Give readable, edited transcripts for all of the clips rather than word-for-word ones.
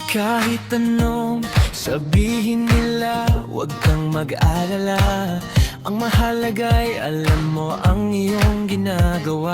Kahit anong sabihin nila, huwag kang mag-alala. Ang mahalaga'y alam mo ang iyong ginagawa.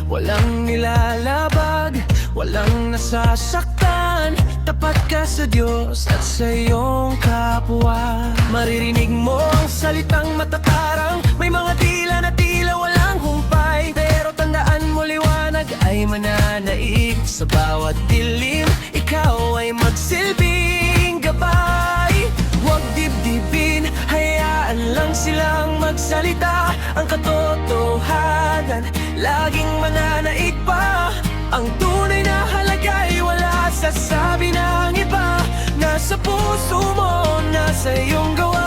Walang nilalabag, walang nasasaktan. Tapat ka sa Diyos at sa iyong kapwa. Maririnig mo ang salitang matatarang, may mga tila na tila walang humpay. Pero tandaan mo, liwanag ay mananaig. Sa bawat dilim, ikaw ay magsilbing gabay. Huwag dibdibin, hayaan lang silang magsalita. Ang katotohanan, laging mananaig pa. Ang tunay na halaga'y wala sa sabi ng iba. Nasa puso mo, nasa iyong gawa.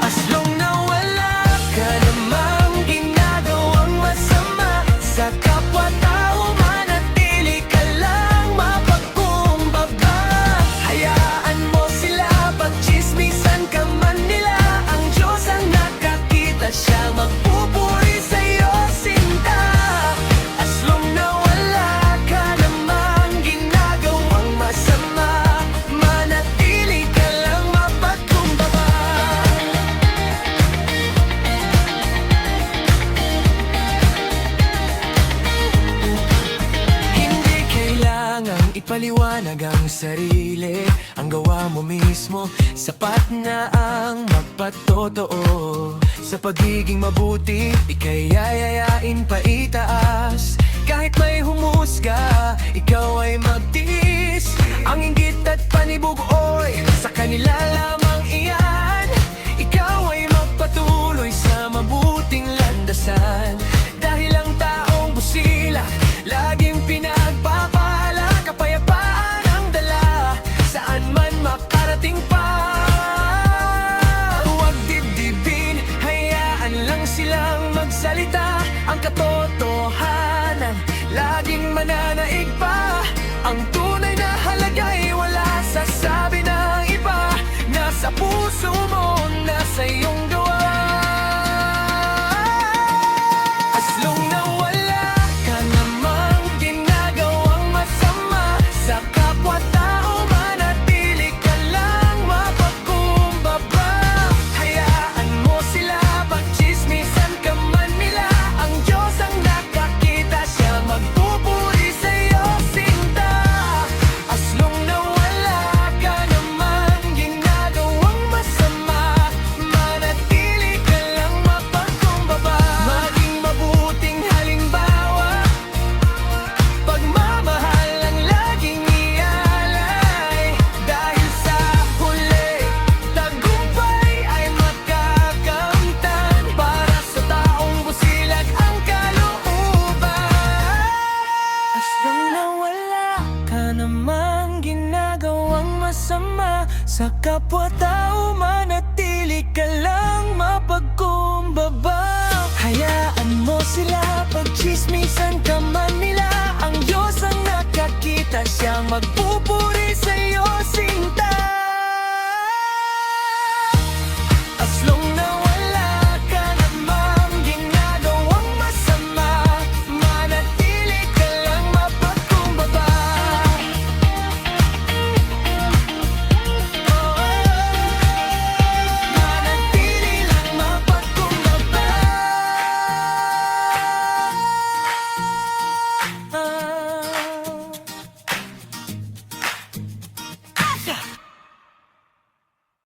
As long na wala ka namang ginagawang masama sa kapwa-tao, manatili ka lang mapagkumbaba. Hayaan mo sila, pagchismisan ka man nila. Ang Diyos ang nakakita, siya magpupuri sa'yo sinta. As long na wala ka namang ginagawang masama, manatili ka lang mapagkumbaba. Hindi kailangang ipaliwanag ang sarili. Ang gawa mo mismo, sapat na ang magpatotoo. Sa pagiging mabuti, ika'y yayayain pa itaas. Kahit may humusga, ikaw ay magtiis. Ang inggit at panibugoy, sa kanila lamang iyan. Ikaw ay magpatuloy sa mabuting landasan. Dahil ang taong busila, laging pinagpapala. Kapayapaan ang dala, saan man makarating pa. Huwag dibdibin, hayaan lang silang magsalita. Ang katotohanan, laging mananaig pa. Ang tunay na halaga'y wala sa sabi ng iba. Nasa puso mo, nasa iyong gawa. As long na wala ka namang ginagawang masama sa kapwa-tao, manatili ka lang mapagkumbaba. Hayaan mo sila, pagchismisan ka man nila. Ang Diyos ang nakakita, siya magpupuri sa'yo sinta. As long na wala ka namang ginagawang masama, manatili ka lang mapagkumbaba. Maging mabuting halimbawa, pagmamahal ang laging ialay. Dahil sa huli, tagumpay ay magkakamtan. Para sa taong busilag ang kalooban. As long na wala ka namang ginagawang masama sa kapwa-tao, manatili ka lang mapagkumbaba. Hayaan mo sila, pagchismisan ka man nila. Ang Diyos ang nakakita, siyang magpupuri